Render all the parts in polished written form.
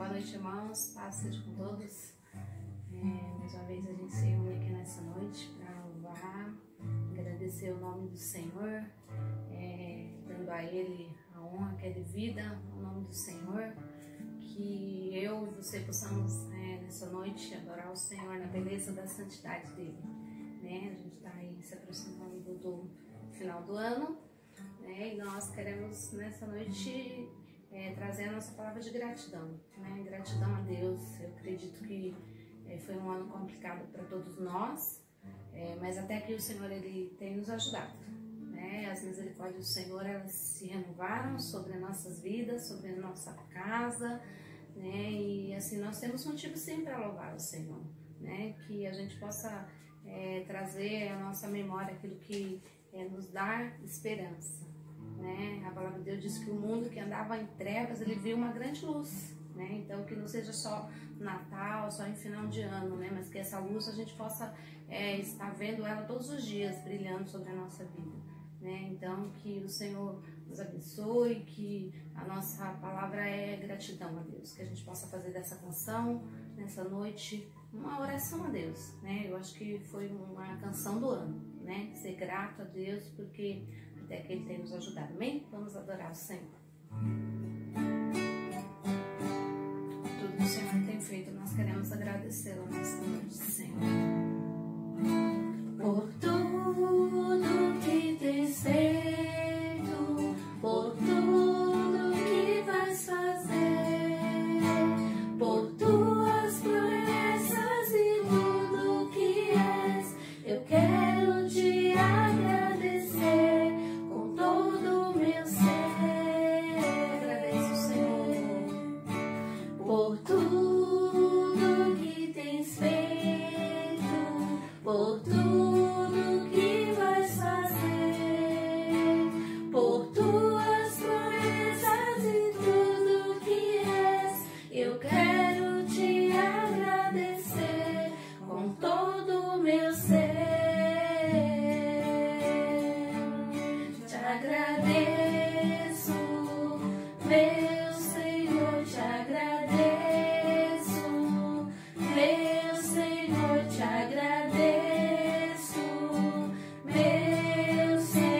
Boa noite, irmãos. Paz seja com todos. Mais uma vez a gente se reúne aqui nessa noite para louvar, agradecer o nome do Senhor, dando a Ele a honra que é devida ao nome do Senhor. Que eu e você possamos nessa noite adorar o Senhor na beleza da santidade dele. A gente está aí se aproximando do final do ano, e nós queremos nessa noite trazer a nossa palavra de gratidão, gratidão a Deus. Eu acredito que foi um ano complicado para todos nós, mas até que o Senhor ele tem nos ajudado. As misericórdias do Senhor elas se renovaram sobre as nossas vidas, sobre a nossa casa, e assim nós temos motivo sim para louvar o Senhor, que a gente possa trazer à nossa memória aquilo que nos dá esperança. A palavra de Deus diz que o mundo que andava em trevas, ele viu uma grande luz, então que não seja só Natal, só em final de ano, mas que essa luz a gente possa estar vendo ela todos os dias brilhando sobre a nossa vida, então que o Senhor nos abençoe, que a nossa palavra é gratidão a Deus, que a gente possa fazer dessa canção, nessa noite, uma oração a Deus, eu acho que foi uma canção do ano, ser grato a Deus, porque até que Ele tem nos ajudado, amém? Vamos adorar o Senhor. Tudo que o Senhor tem feito, nós queremos agradecê-lo nessa noite, Senhor. Por tudo que tens feito, por tudo que vais fazer, por tuas promessas e tudo que és, eu quero te agradecer com todo o meu ser. Agradeço o Senhor por tudo que tens feito, por tudo que vais fazer, por tuas promessas e tudo que és, eu quero te agradecer com todo o meu ser. Te agradeço, meu Senhor, te agradeço, meu Senhor, te agradeço, meu Senhor.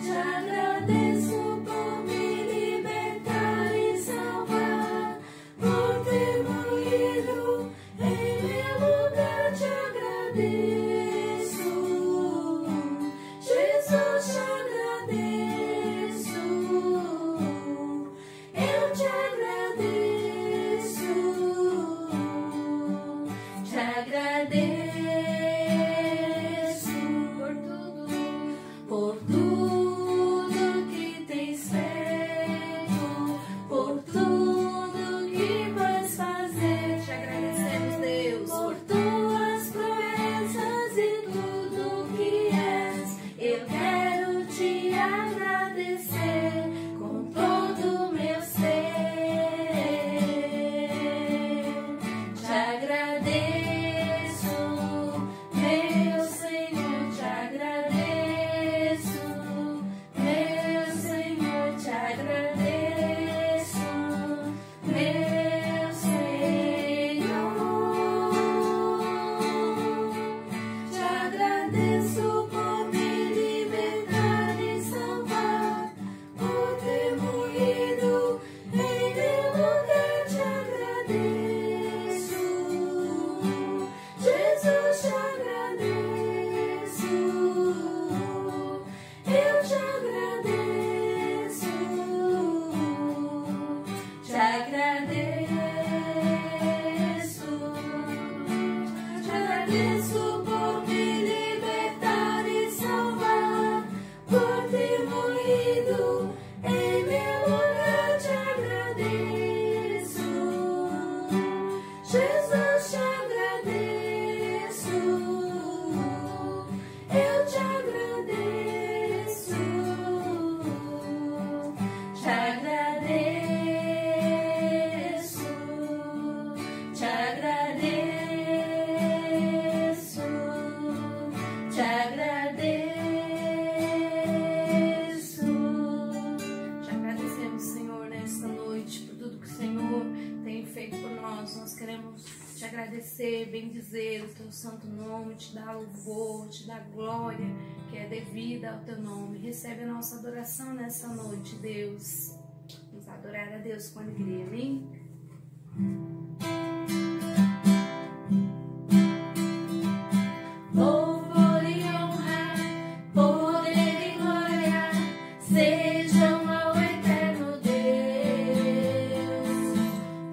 Te agradeço por me libertar e salvar, por ter morrido em meu lugar. Te agradeço, Jesus, te agradeço, eu te agradeço, te agradeço por tudo que tens feito, por tudo que vais fazer. Te agradecemos, Deus, por tuas promessas e tudo que és, eu quero te agradecer com todo o meu ser. Te agradeço, meu Senhor, te agradeço, meu Senhor, te agradeço, meu Senhor. Te agradeço por me libertar e salvar, por ter morrido em meu lugar. Te agradeço, Jesus, te agradeço, eu te agradeço, te agradeço, te agradeço por me libertar e salvar, por ter morrido em meu lugar. Te agradeço, Jesus, te agradeço, eu te agradeço, te agradeço, te agradeço. bendizer o teu santo nome, te dar louvor, te dar glória, que é devida ao teu nome. Recebe a nossa adoração nessa noite, Deus. Vamos adorar a Deus com alegria, amém? Louvor e honra, poder e glória, sejam ao eterno Deus.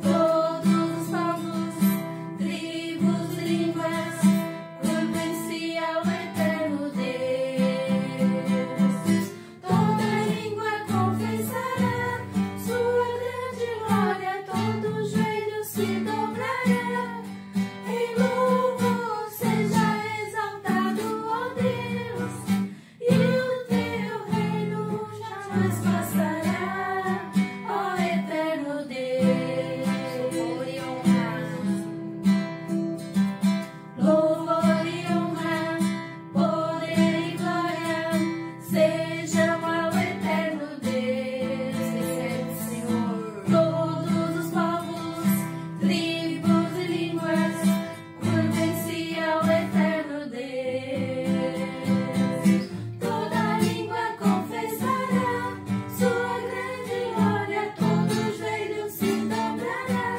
Todos os povos, tribos, línguas, curvem-se ao eterno Deus. Toda língua confessará sua grande glória, todo joelho se dobrará. Em louvor seja exaltado, ó Deus, e o teu reino jamais passará, ó eterno Deus. Louvor e honra, poder e glória, sejam ao eterno Deus. Recebe, Senhor. Todos os povos, tribos e línguas, curvem-se ao eterno Deus. Toda língua confessará sua grande glória, todo joelho se dobrará.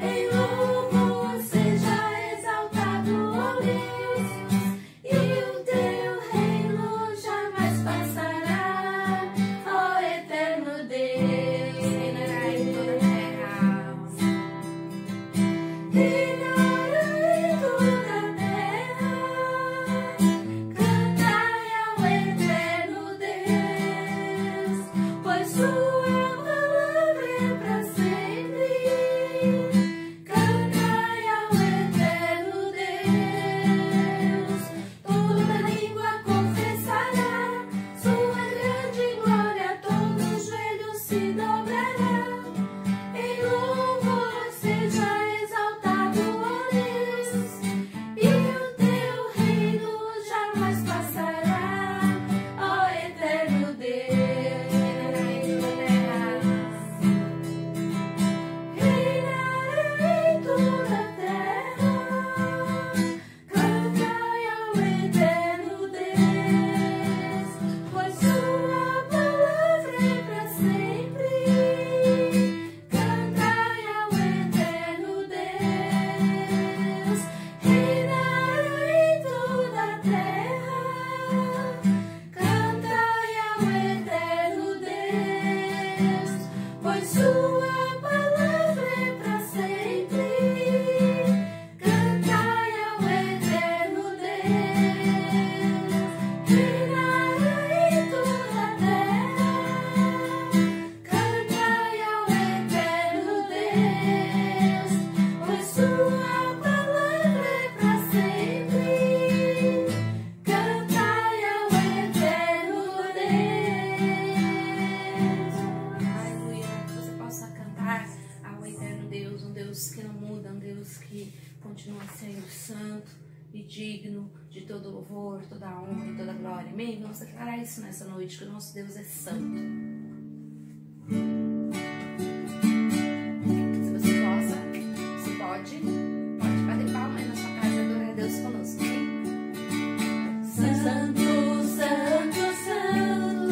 Em louvor seja exaltado, ó Deus, e o teu reino jamais passará, ó eterno Deus. Reinará em toda a terra. Reinará em toda a terra. Cantai ao eterno Deus, pois sua palavra é para sempre. Cantai ao eterno Deus, toda língua confessará sua grande glória, todo joelho se dobrará. Em louvor seja exaltado, ó Deus, e o teu reino jamais passará, ó eterno Deus. Reinará em toda a terra. Cantai ao eterno Deus, pois sua palavra é para sempre. Cantai ao eterno Deus, reinará em toda a terra. Cantai ao eterno Deus, pois sua palavra é para sempre. Cantai ao eterno Deus, reinará em toda a terra. Cantai ao eterno Deus, pois sua palavra é para sempre. Cantai ao eterno Deus. Aleluia. Que você possa cantar ao eterno Deus, um Deus que não muda, um Deus que continua sendo santo e digno de todo louvor, toda honra e toda glória. Amém? Vamos declarar isso nessa noite, que o nosso Deus é santo. Se você possa, se pode bater palma aí na sua casa e adorar a Deus conosco, amém? Santo, santo, santo, santo,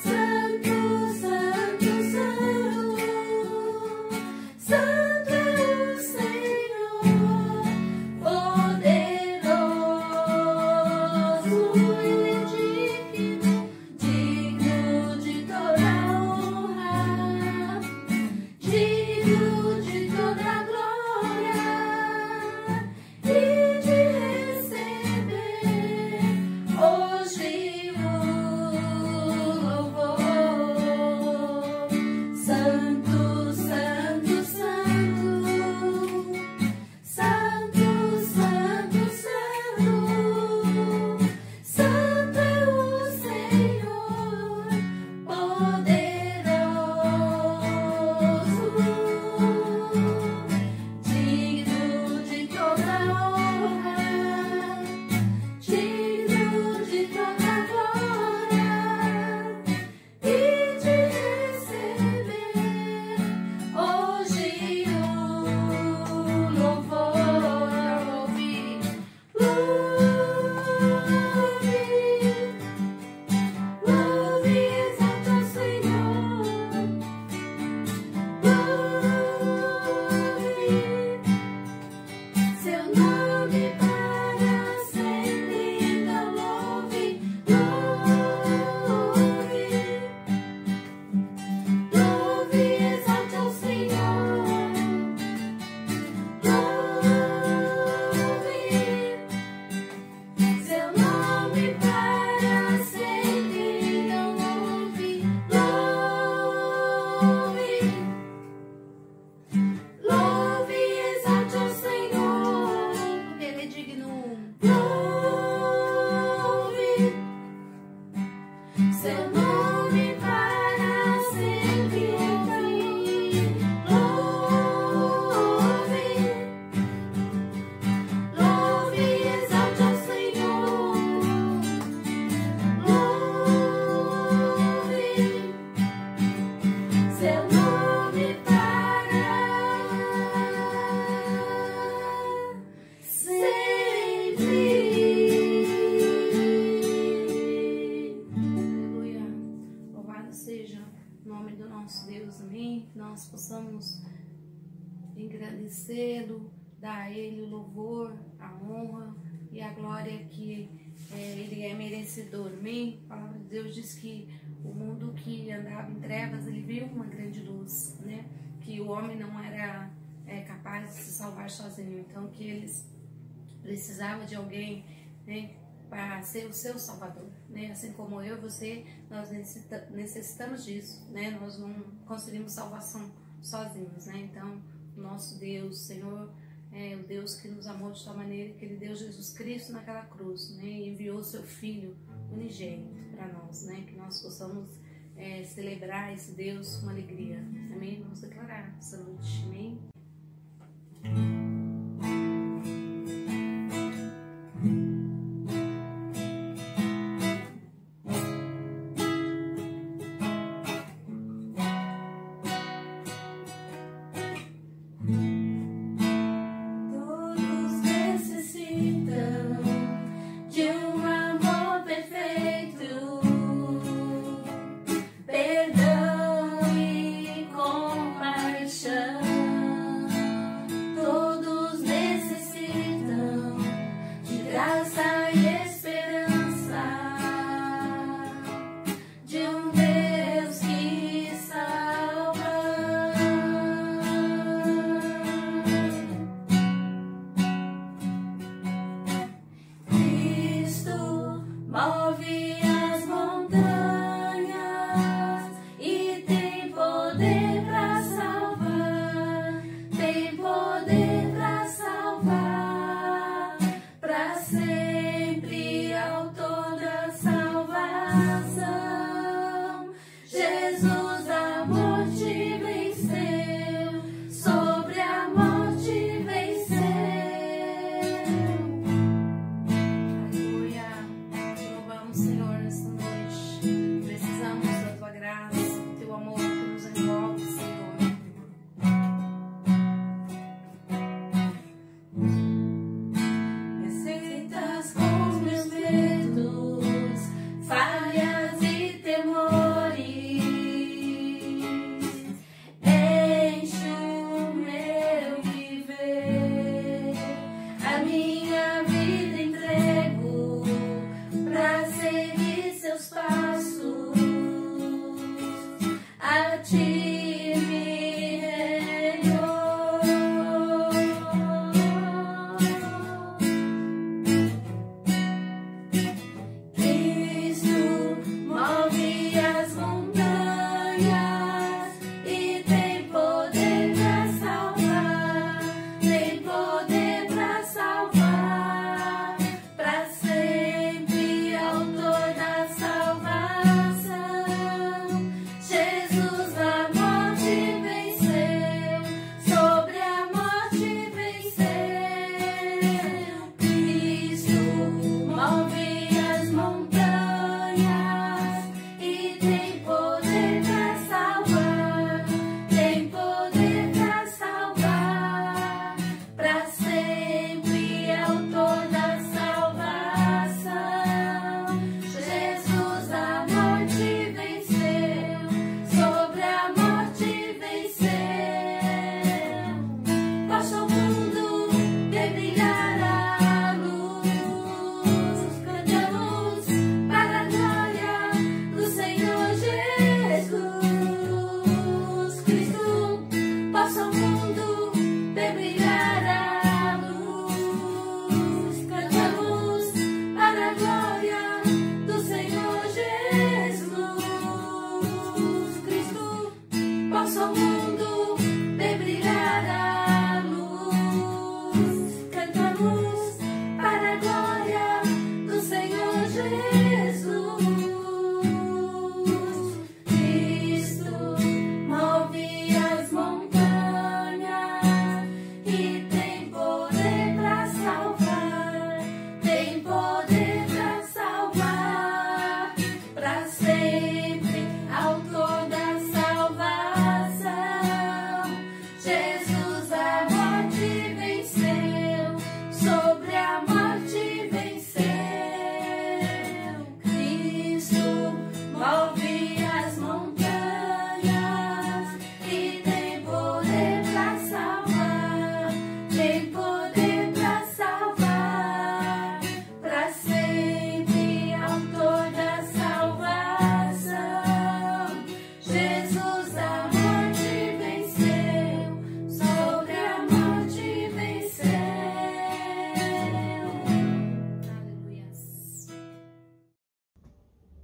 santo, santo, santo é o Senhor, poderoso e digno de toda honra. louvor, a honra e a glória que Ele é merecedor. Amém? A palavra de Deus diz que o mundo que andava em trevas, ele viu uma grande luz, né? Que o homem não era capaz de se salvar sozinho, então que eles precisavam de alguém, né, para ser o seu salvador, né? Assim como eu e você, nós necessitamos disso, né? Nós não conseguimos salvação sozinhos, né? Então, o nosso Deus, Senhor, é o Deus que nos amou de tal maneira que Ele deu Jesus Cristo naquela cruz, né? E enviou o seu Filho unigênito para nós, né? Que nós possamos celebrar esse Deus com alegria. Amém? Vamos declarar essa noite. Amém? Perdão e compaixão.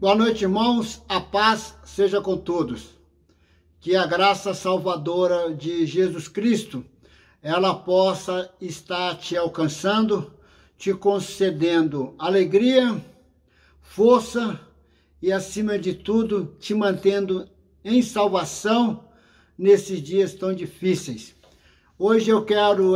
Boa noite, irmãos. A paz seja com todos. Que a graça salvadora de Jesus Cristo, ela possa estar te alcançando, te concedendo alegria, força e, acima de tudo, te mantendo em salvação nesses dias tão difíceis. Hoje eu quero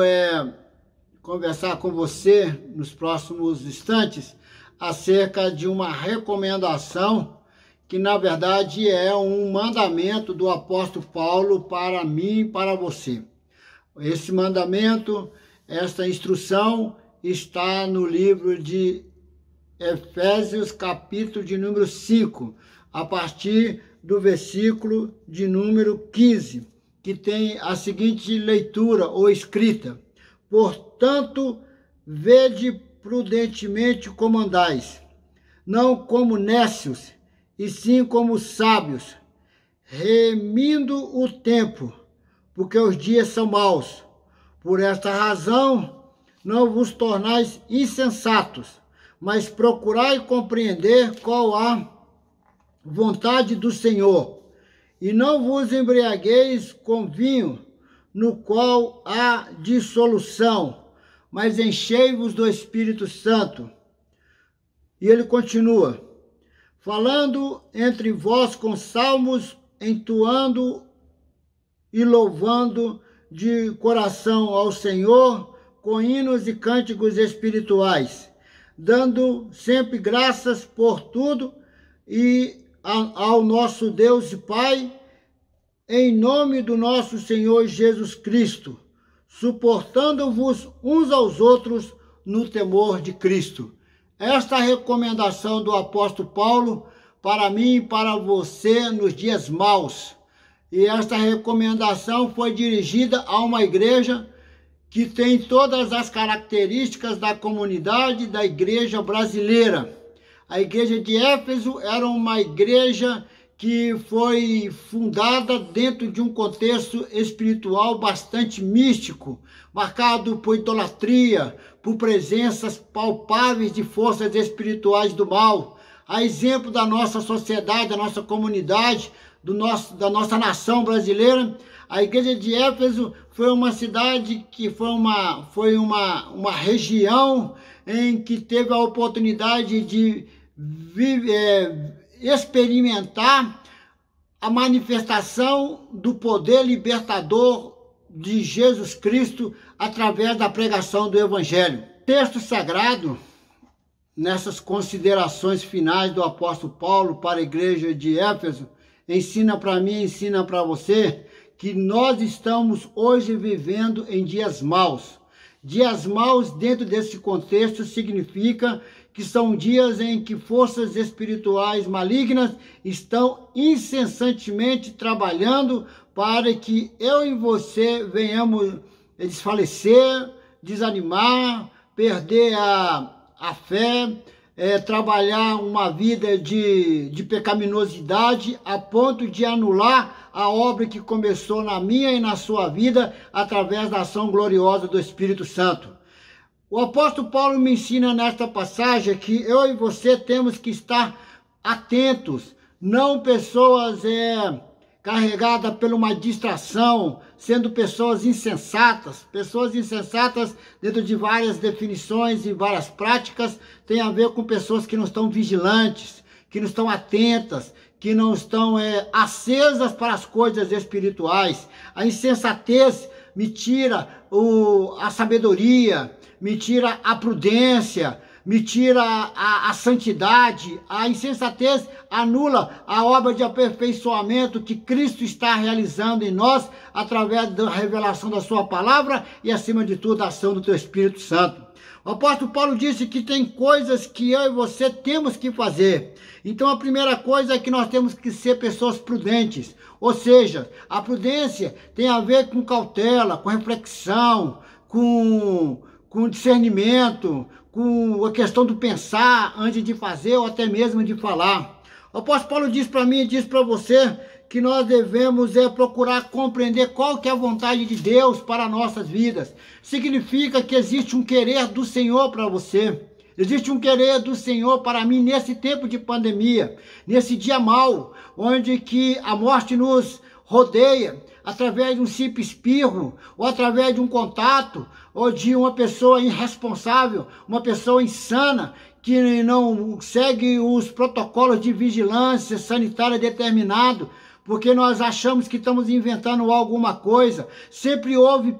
conversar com você, nos próximos instantes, acerca de uma recomendação que, na verdade, é um mandamento do apóstolo Paulo para mim e para você. Esse mandamento, esta instrução, está no livro de Efésios, capítulo de número 5, a partir do versículo de número 15, que tem a seguinte leitura ou escrita: portanto, vede prudentemente como andais, não como nécios, e sim como sábios, remindo o tempo, porque os dias são maus. Por esta razão, não vos tornais insensatos, mas procurai compreender qual a vontade do Senhor, e não vos embriagueis com vinho, no qual há dissolução, mas enchei-vos do Espírito Santo. E ele continua: falando entre vós com salmos, entoando e louvando de coração ao Senhor, com hinos e cânticos espirituais, dando sempre graças por tudo e ao nosso Deus e Pai, em nome do nosso Senhor Jesus Cristo, suportando-vos uns aos outros no temor de Cristo. Esta recomendação do apóstolo Paulo para mim e para você nos dias maus. E esta recomendação foi dirigida a uma igreja que tem todas as características da comunidade da igreja brasileira. A igreja de Éfeso era uma igreja que foi fundada dentro de um contexto espiritual bastante místico, marcado por idolatria, por presenças palpáveis de forças espirituais do mal, a exemplo da nossa sociedade, da nossa comunidade, da nossa nação brasileira. A igreja de Éfeso foi uma cidade que foi uma região em que teve a oportunidade de experimentar a manifestação do poder libertador de Jesus Cristo através da pregação do Evangelho. O texto sagrado, nessas considerações finais do apóstolo Paulo para a igreja de Éfeso, ensina para mim, ensina para você que nós estamos hoje vivendo em dias maus. Dias maus dentro desse contexto significa que são dias em que forças espirituais malignas estão incessantemente trabalhando para que eu e você venhamos desfalecer, desanimar, perder a fé, trabalhar uma vida de pecaminosidade a ponto de anular a obra que começou na minha e na sua vida através da ação gloriosa do Espírito Santo. O apóstolo Paulo me ensina nesta passagem que eu e você temos que estar atentos, não pessoas carregadas por uma distração, sendo pessoas insensatas. Pessoas insensatas, dentro de várias definições e várias práticas, tem a ver com pessoas que não estão vigilantes, que não estão atentas, que não estão acesas para as coisas espirituais. A insensatez me tira a sabedoria, me tira a prudência, me tira a santidade. A insensatez anula a obra de aperfeiçoamento que Cristo está realizando em nós através da revelação da sua palavra e, acima de tudo, a ação do teu Espírito Santo. O apóstolo Paulo disse que tem coisas que eu e você temos que fazer. Então a primeira coisa é que nós temos que ser pessoas prudentes. Ou seja, a prudência tem a ver com cautela, com reflexão, com discernimento, com a questão do pensar antes de fazer ou até mesmo de falar. O apóstolo Paulo diz para mim e diz para você que nós devemos procurar compreender qual que é a vontade de Deus para nossas vidas. Significa que existe um querer do Senhor para você. Existe um querer do Senhor para mim nesse tempo de pandemia, nesse dia mau, onde que a morte nos rodeia, através de um simples espirro, ou através de um contato, ou de uma pessoa irresponsável, uma pessoa insana, que não segue os protocolos de vigilância sanitária determinados, porque nós achamos que estamos inventando alguma coisa. Sempre houve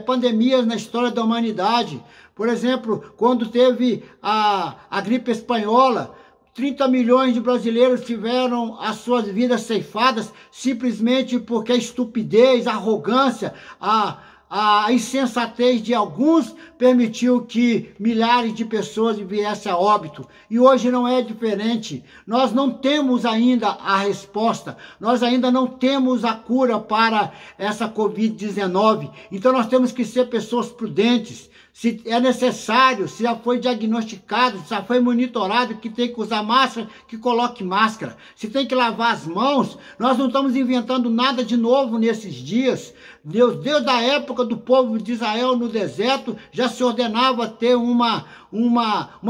pandemias na história da humanidade. Por exemplo, quando teve a gripe espanhola, 30 milhões de brasileiros tiveram as suas vidas ceifadas simplesmente porque a estupidez, a arrogância, a insensatez de alguns permitiu que milhares de pessoas viessem a óbito. E hoje não é diferente. Nós não temos ainda a resposta. Nós ainda não temos a cura para essa Covid-19. Então nós temos que ser pessoas prudentes. Se é necessário, se já foi diagnosticado, se já foi monitorado que tem que usar máscara, que coloque máscara. Se tem que lavar as mãos, nós não estamos inventando nada de novo nesses dias. Desde a época do povo de Israel no deserto, já se ordenava ter uma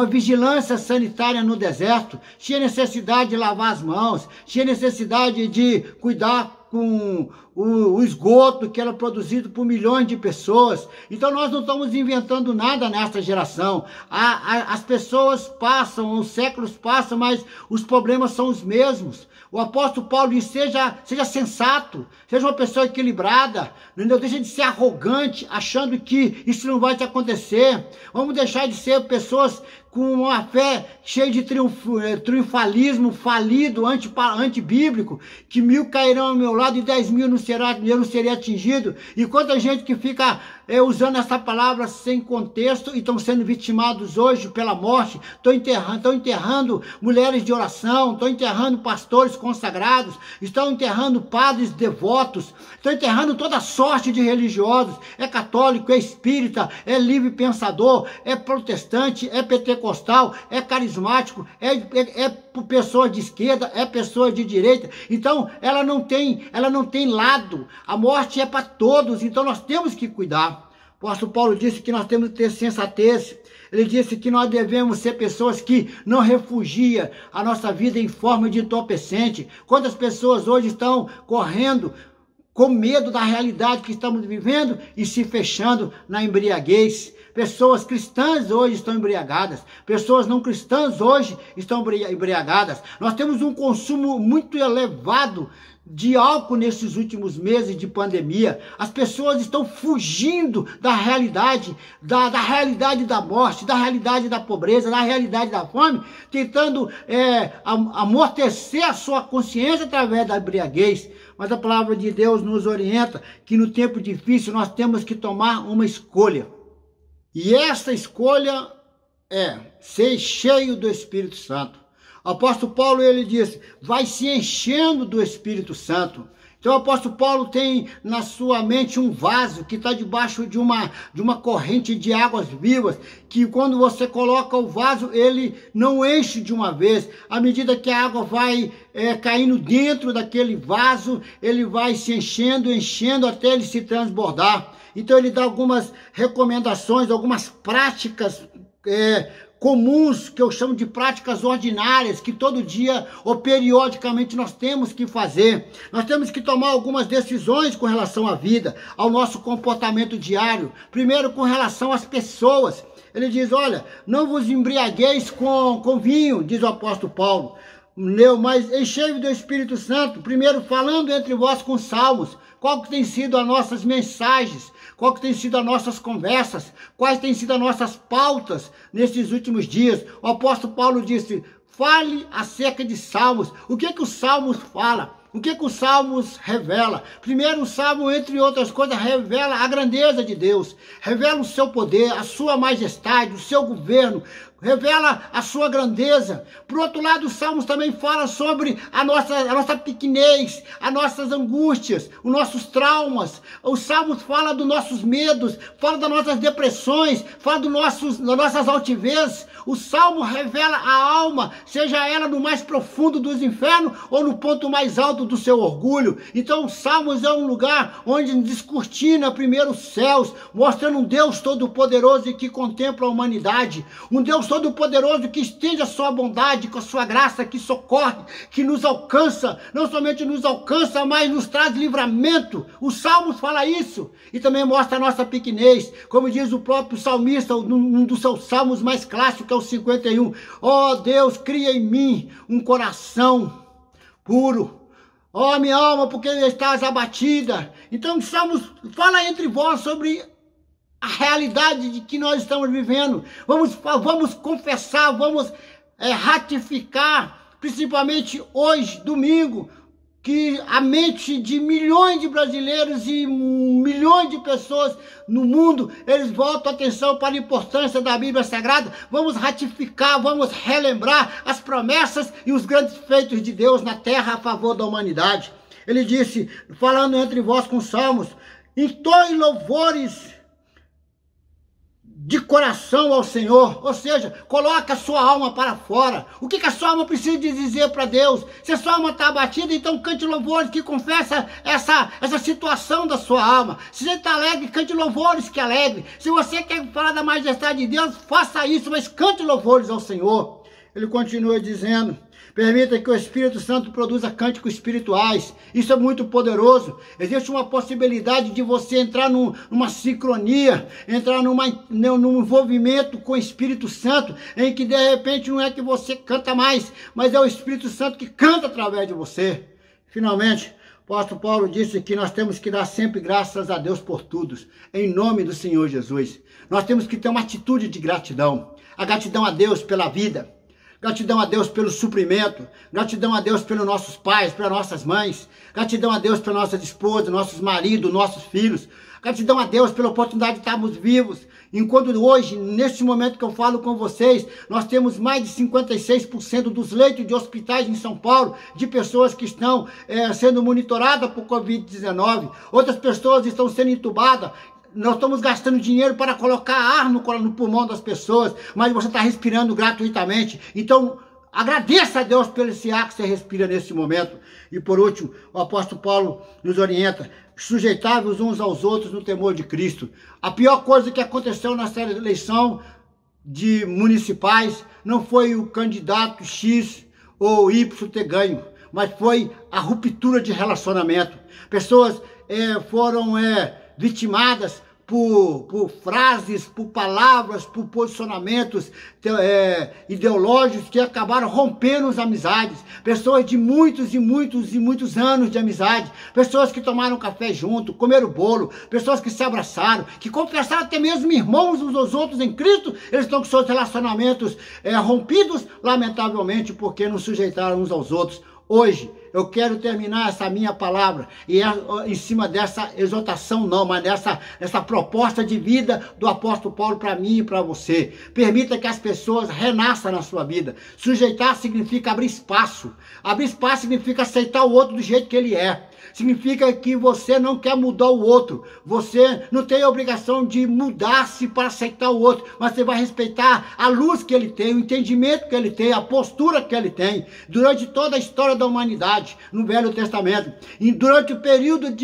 vigilância sanitária no deserto. Tinha necessidade de lavar as mãos, tinha necessidade de cuidar com o esgoto que era produzido por milhões de pessoas. Então nós não estamos inventando nada nesta geração. As pessoas passam, os séculos passam, mas os problemas são os mesmos. O apóstolo Paulo diz, seja sensato, seja uma pessoa equilibrada, não deixa de ser arrogante, achando que isso não vai te acontecer. Vamos deixar de ser pessoas com uma fé cheia de triunfalismo falido, antibíblico, que 1000 cairão ao meu lado e 10.000 eu não seria atingido. E quanta gente que fica usando essa palavra sem contexto e estão sendo vitimados hoje pela morte, estão enterrando mulheres de oração, estão enterrando pastores consagrados, estão enterrando padres devotos, estão enterrando toda sorte de religiosos, é católico, é espírita, é livre pensador, é protestante, é pentecostal, é carismático, é pessoa de esquerda, é pessoa de direita. Então ela não tem lado. A morte é para todos, então nós temos que cuidar. O apóstolo Paulo disse que nós temos que ter sensatez. Ele disse que nós devemos ser pessoas que não refugiam a nossa vida em forma de entorpecente. Quantas pessoas hoje estão correndo com medo da realidade que estamos vivendo e se fechando na embriaguez. Pessoas cristãs hoje estão embriagadas. Pessoas não cristãs hoje estão embriagadas. Nós temos um consumo muito elevado de álcool nesses últimos meses de pandemia. As pessoas estão fugindo da realidade, da realidade da morte, da realidade da pobreza, da realidade da fome, tentando amortecer a sua consciência através da embriaguez. Mas a palavra de Deus nos orienta que no tempo difícil nós temos que tomar uma escolha. E essa escolha é ser cheio do Espírito Santo. O apóstolo Paulo, ele diz, vai se enchendo do Espírito Santo. Então o apóstolo Paulo tem na sua mente um vaso que está debaixo de uma corrente de águas vivas, que quando você coloca o vaso, ele não enche de uma vez. À medida que a água vai caindo dentro daquele vaso, ele vai se enchendo até ele se transbordar. Então ele dá algumas recomendações, algumas práticas comuns, que eu chamo de práticas ordinárias, que todo dia ou periodicamente nós temos que fazer. Nós temos que tomar algumas decisões com relação à vida, ao nosso comportamento diário. Primeiro, com relação às pessoas. Ele diz, olha, não vos embriagueis com vinho, diz o apóstolo Paulo, mas enchei-vos do Espírito Santo, primeiro falando entre vós com salmos. Qual que tem sido as nossas mensagens? Qual que tem sido as nossas conversas? Quais têm sido as nossas pautas nesses últimos dias? O apóstolo Paulo disse, fale acerca de salmos. O que os salmos falam? O que os salmos revela? Primeiro, o salmo, entre outras coisas, revela a grandeza de Deus, revela o seu poder, a sua majestade, o seu governo, revela a sua grandeza. Por outro lado, os salmos também falam sobre a nossa pequenez, as nossas angústias, os nossos traumas. Os salmos falam dos nossos medos, falam das nossas depressões, falam das nossas altivez. O salmo revela a alma, seja ela no mais profundo dos infernos ou no ponto mais alto do seu orgulho. Então, os salmos é um lugar onde descortina primeiro os céus, mostrando um Deus todo-poderoso e que contempla a humanidade, um Deus Todo-Poderoso que estende a sua bondade, com a sua graça, que socorre, que nos alcança, não somente nos alcança, mas nos traz livramento. Os Salmos fala isso e também mostra a nossa pequenez, como diz o próprio salmista, um dos seus salmos mais clássicos, que é o 51. Ó Deus, cria em mim um coração puro. Ó minha alma, porque estás abatida. Então o Salmos fala entre vós sobre a realidade de que nós estamos vivendo. Vamos confessar, vamos ratificar, principalmente hoje, domingo, que a mente de milhões de brasileiros e milhões de pessoas no mundo, eles voltam a atenção para a importância da Bíblia Sagrada. Vamos ratificar, vamos relembrar as promessas e os grandes feitos de Deus na terra a favor da humanidade. Ele disse, falando entre vós com salmos, entoe louvores de coração ao Senhor, ou seja, coloca a sua alma para fora. O que a sua alma precisa de dizer para Deus? Se a sua alma está abatida, então cante louvores que confessa essa situação da sua alma. Se você está alegre, cante louvores que alegre. Se você quer falar da majestade de Deus, faça isso, mas cante louvores ao Senhor. Ele continua dizendo, permita que o Espírito Santo produza cânticos espirituais. Isso é muito poderoso. Existe uma possibilidade de você entrar numa sincronia, entrar num envolvimento com o Espírito Santo, em que de repente não é que você canta mais, mas é o Espírito Santo que canta através de você. Finalmente, o apóstolo Paulo disse que nós temos que dar sempre graças a Deus por tudo, em nome do Senhor Jesus. Nós temos que ter uma atitude de gratidão. A gratidão a Deus pela vida. Gratidão a Deus pelo suprimento, gratidão a Deus pelos nossos pais, pelas nossas mães, gratidão a Deus pelas nossas esposas, nossos maridos, nossos filhos, gratidão a Deus pela oportunidade de estarmos vivos. Enquanto hoje, nesse momento que eu falo com vocês, nós temos mais de 56% dos leitos de hospitais em São Paulo, de pessoas que estão sendo monitoradas por Covid-19, outras pessoas estão sendo entubadas. Nós estamos gastando dinheiro para colocar ar no pulmão das pessoas, mas você está respirando gratuitamente. Então, agradeça a Deus pelo esse ar que você respira nesse momento. E por último, o apóstolo Paulo nos orienta, sujeitáveis uns aos outros no temor de Cristo. A pior coisa que aconteceu nessa eleição de municipais não foi o candidato X ou Y ter ganho, mas foi a ruptura de relacionamento. Pessoas foram vitimadas por frases, por palavras, por posicionamentos ideológicos que acabaram rompendo as amizades. Pessoas de muitos e muitos anos de amizade. Pessoas que tomaram café junto, comeram bolo. Pessoas que se abraçaram, que confessaram até mesmo irmãos uns aos outros em Cristo. Eles estão com seus relacionamentos rompidos, lamentavelmente, porque não sujeitaram uns aos outros. Hoje, eu quero terminar essa minha palavra e em cima dessa exortação não, mas dessa proposta de vida do apóstolo Paulo para mim e para você. Permita que as pessoas renasçam na sua vida. Sujeitar significa abrir espaço. Abrir espaço significa aceitar o outro do jeito que ele é. Significa que você não quer mudar o outro. Você não tem a obrigação de mudar-se para aceitar o outro, mas você vai respeitar a luz que ele tem, o entendimento que ele tem, a postura que ele tem. Durante toda a história da humanidade, no Velho Testamento, e durante o período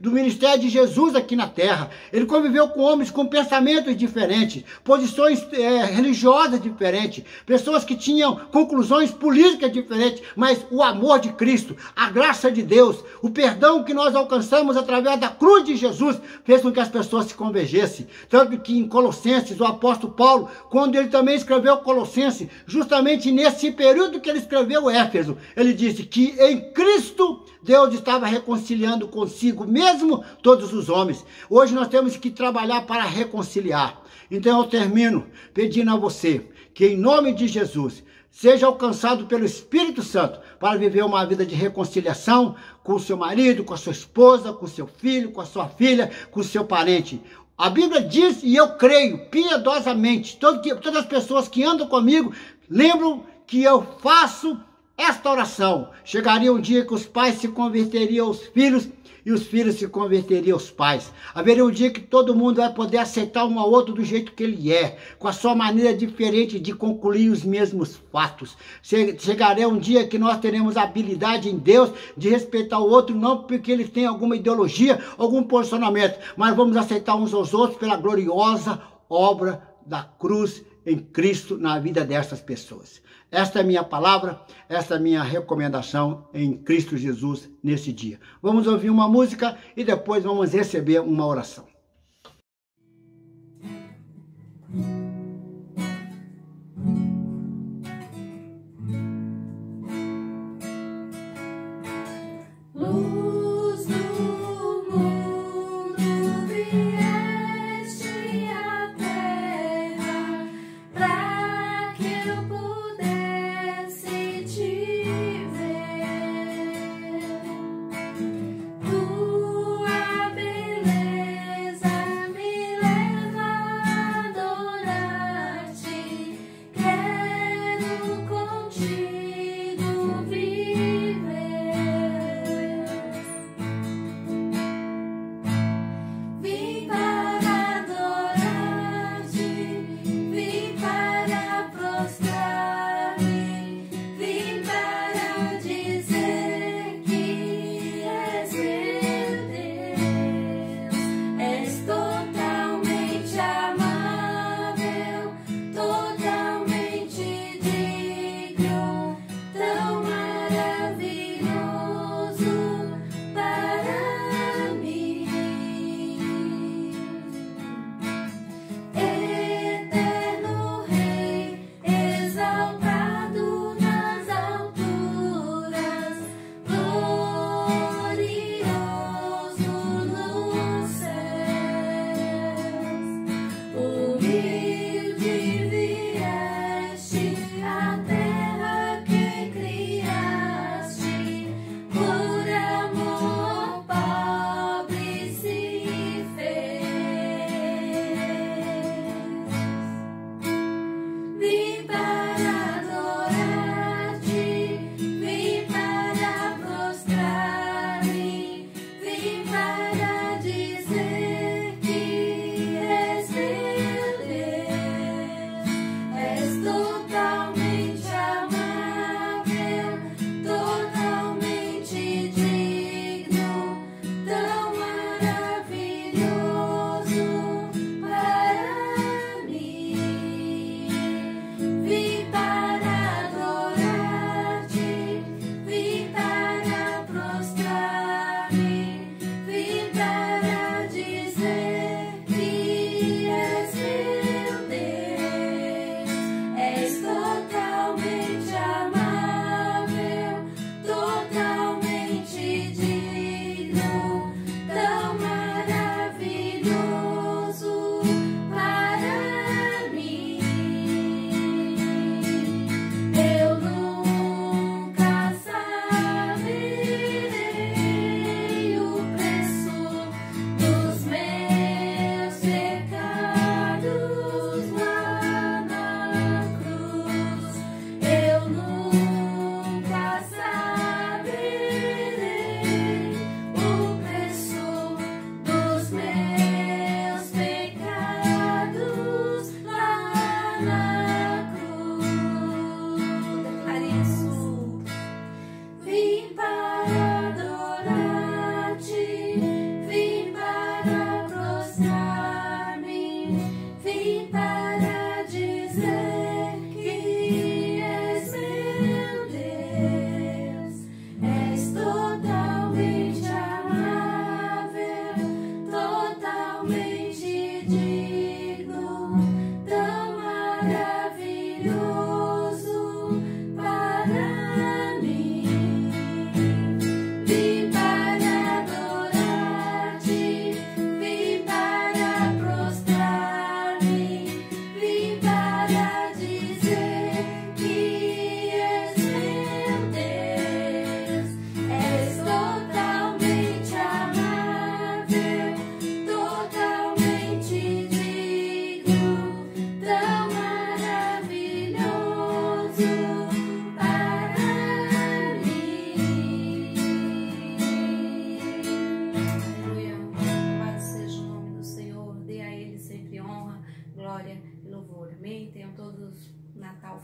do ministério de Jesus aqui na Terra, ele conviveu com homens com pensamentos diferentes, posições religiosas diferentes, pessoas que tinham conclusões políticas diferentes, mas o amor de Cristo, a graça de Deus, o perdão que nós alcançamos através da cruz de Jesus fez com que as pessoas se convergessem. Tanto que em Colossenses, o apóstolo Paulo, quando ele também escreveu Colossenses, justamente nesse período que ele escreveu Éfeso, ele disse que em Cristo Deus estava reconciliando consigo mesmo todos os homens. Hoje nós temos que trabalhar para reconciliar. Então eu termino pedindo a você que em nome de Jesus seja alcançado pelo Espírito Santo para viver uma vida de reconciliação com o seu marido, com a sua esposa, com o seu filho, com a sua filha, com o seu parente. A Bíblia diz, e eu creio piedosamente, todas as pessoas que andam comigo lembram que eu faço esta oração. Chegaria um dia que os pais se converteriam aos filhos e os filhos se converteriam aos pais. Haveria um dia que todo mundo vai poder aceitar um ao outro do jeito que ele é, com a sua maneira diferente de concluir os mesmos fatos. Chegaria um dia que nós teremos a habilidade em Deus de respeitar o outro, não porque ele tem alguma ideologia, algum posicionamento, mas vamos aceitar uns aos outros pela gloriosa obra da cruz em Cristo na vida dessas pessoas. Esta é a minha palavra, esta é a minha recomendação em Cristo Jesus nesse dia. Vamos ouvir uma música e depois vamos receber uma oração.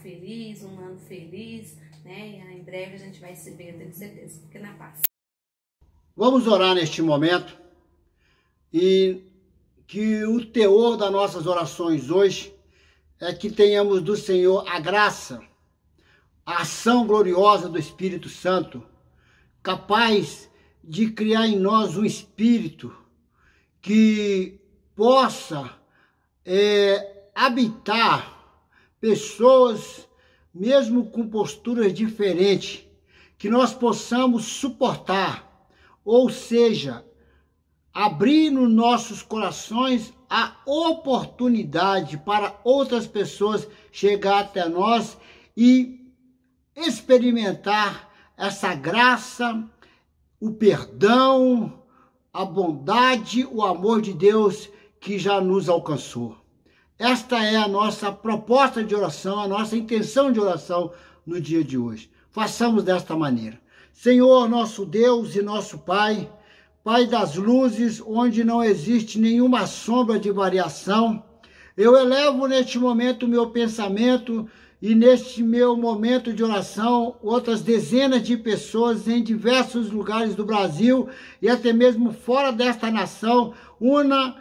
feliz, um ano feliz, né? E em breve a gente vai se ver, eu tenho certeza. Fique na paz. Vamos orar neste momento e que o teor das nossas orações hoje é que tenhamos do Senhor a graça, a ação gloriosa do Espírito Santo, capaz de criar em nós um espírito que possa habitar pessoas, mesmo com posturas diferentes, que nós possamos suportar, ou seja, abrir nos nossos corações a oportunidade para outras pessoas chegar até nós e experimentar essa graça, o perdão, a bondade, o amor de Deus que já nos alcançou. Esta é a nossa proposta de oração, a nossa intenção de oração no dia de hoje. Façamos desta maneira. Senhor, nosso Deus e nosso Pai, Pai das luzes, onde não existe nenhuma sombra de variação, eu elevo neste momento o meu pensamento e neste meu momento de oração, outras dezenas de pessoas em diversos lugares do Brasil e até mesmo fora desta nação, una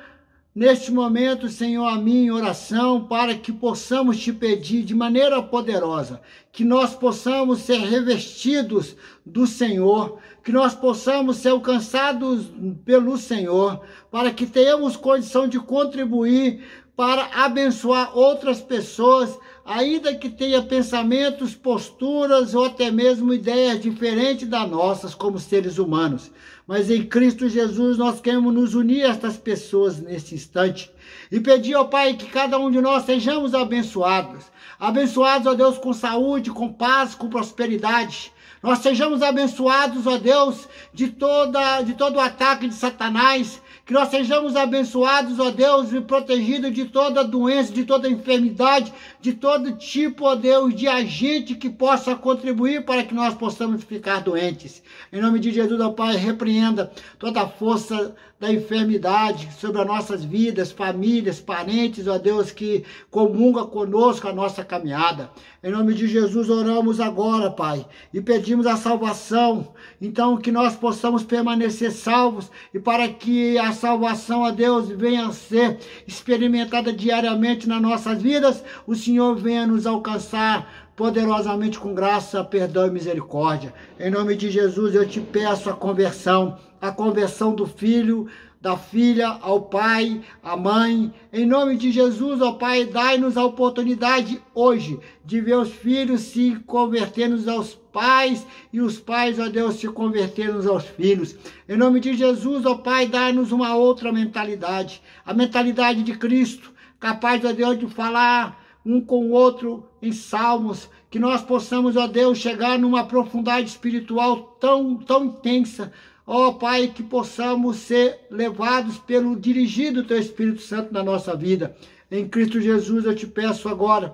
neste momento, Senhor, a minha oração para que possamos te pedir de maneira poderosa, que nós possamos ser revestidos do Senhor, que nós possamos ser alcançados pelo Senhor, para que tenhamos condição de contribuir para abençoar outras pessoas, ainda que tenha pensamentos, posturas ou até mesmo ideias diferentes das nossas como seres humanos. Mas em Cristo Jesus nós queremos nos unir a estas pessoas neste instante e pedir ao Pai que cada um de nós sejamos abençoados. Abençoados, ó Deus, com saúde, com paz, com prosperidade. Nós sejamos abençoados, ó Deus, de todo o ataque de Satanás. Que nós sejamos abençoados, ó Deus, e protegidos de toda doença, de toda enfermidade, de todo tipo, ó Deus, de agente que possa contribuir para que nós possamos ficar doentes. Em nome de Jesus, ó Pai, repreenda toda a força da enfermidade sobre as nossas vidas, famílias, parentes, ó Deus, que comunga conosco a nossa caminhada. Em nome de Jesus, oramos agora, Pai, e pedimos a salvação, então que nós possamos permanecer salvos e para que a salvação, ó Deus, venha a ser experimentada diariamente nas nossas vidas, o Senhor venha nos alcançar poderosamente com graça, perdão e misericórdia. Em nome de Jesus, eu te peço a conversão do filho, da filha, ao pai, à mãe. Em nome de Jesus, ó Pai, dai-nos a oportunidade hoje de ver os filhos se convertendo aos pais e os pais, ó Deus, se convertendo aos filhos. Em nome de Jesus, ó Pai, dai-nos uma outra mentalidade, a mentalidade de Cristo, capaz, ó Deus, de falar um com o outro em salmos, que nós possamos, ó Deus, chegar numa profundidade espiritual tão intensa, ó Pai, que possamos ser levados pelo dirigido do Teu Espírito Santo na nossa vida. Em Cristo Jesus eu te peço agora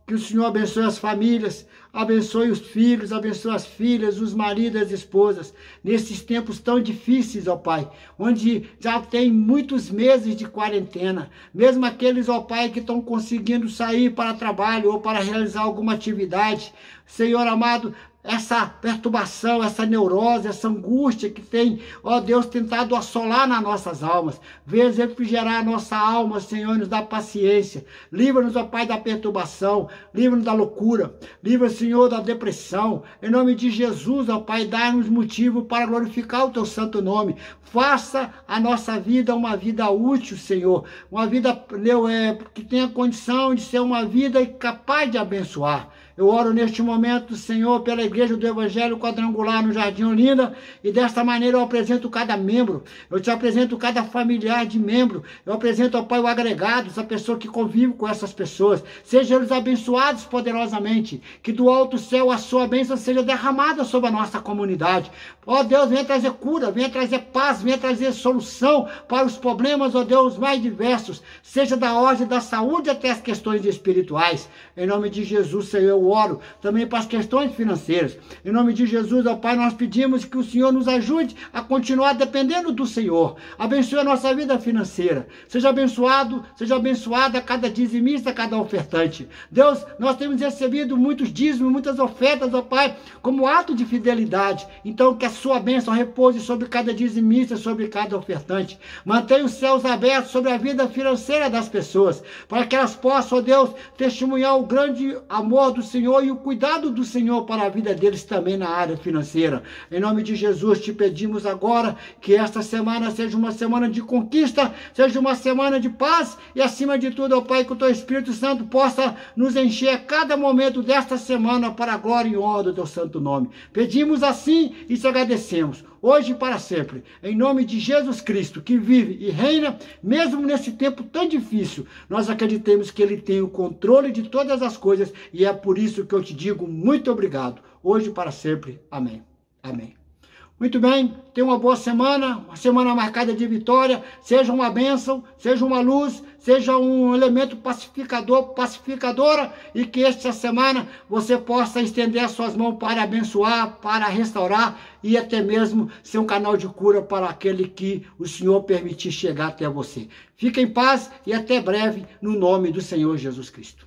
que o Senhor abençoe as famílias, abençoe os filhos, abençoe as filhas, os maridos e as esposas, nesses tempos tão difíceis, ó Pai, onde já tem muitos meses de quarentena, mesmo aqueles, ó Pai, que estão conseguindo sair para trabalho ou para realizar alguma atividade. Senhor amado, essa perturbação, essa neurose, essa angústia que tem, ó Deus, tentado assolar nas nossas almas. Venha refrigerar a nossa alma, Senhor, nos dá paciência. Livra-nos, ó Pai, da perturbação, livra-nos da loucura, livra, Senhor, da depressão. Em nome de Jesus, ó Pai, dá-nos motivo para glorificar o Teu santo nome. Faça a nossa vida uma vida útil, Senhor, uma vida que tenha condição de ser uma vida capaz de abençoar. Eu oro neste momento, Senhor, pela Igreja do Evangelho Quadrangular no Jardim Olinda, e desta maneira eu apresento cada membro, eu te apresento cada familiar de membro, eu apresento ao Pai o agregado, essa pessoa que convive com essas pessoas. Sejam eles abençoados poderosamente, que do alto céu a sua bênção seja derramada sobre a nossa comunidade. Ó Deus, venha trazer cura, venha trazer paz, venha trazer solução para os problemas, ó Deus, mais diversos, seja da ordem da saúde até as questões espirituais. Em nome de Jesus, Senhor, eu eu oro também para as questões financeiras. Em nome de Jesus, ó Pai, nós pedimos que o Senhor nos ajude a continuar dependendo do Senhor. Abençoe a nossa vida financeira. Seja abençoada cada dizimista, cada ofertante. Deus, nós temos recebido muitos dízimos, muitas ofertas, ó Pai, como ato de fidelidade. Então, que a sua bênção repouse sobre cada dizimista, sobre cada ofertante. Mantenha os céus abertos sobre a vida financeira das pessoas, para que elas possam, ó Deus, testemunhar o grande amor do Senhor e o cuidado do Senhor para a vida deles também na área financeira. Em nome de Jesus, te pedimos agora que esta semana seja uma semana de conquista, seja uma semana de paz e, acima de tudo, ó Pai, que o Teu Espírito Santo possa nos encher a cada momento desta semana para a glória e honra do Teu santo nome. Pedimos assim e te agradecemos, hoje e para sempre, em nome de Jesus Cristo, que vive e reina, mesmo nesse tempo tão difícil. Nós acreditamos que Ele tem o controle de todas as coisas e é por isso que eu te digo muito obrigado, hoje e para sempre. Amém. Amém. Muito bem, tenha uma boa semana, uma semana marcada de vitória, seja uma bênção, seja uma luz, seja um elemento pacificador, pacificadora, e que esta semana você possa estender as suas mãos para abençoar, para restaurar e até mesmo ser um canal de cura para aquele que o Senhor permitir chegar até você. Fique em paz e até breve, no nome do Senhor Jesus Cristo.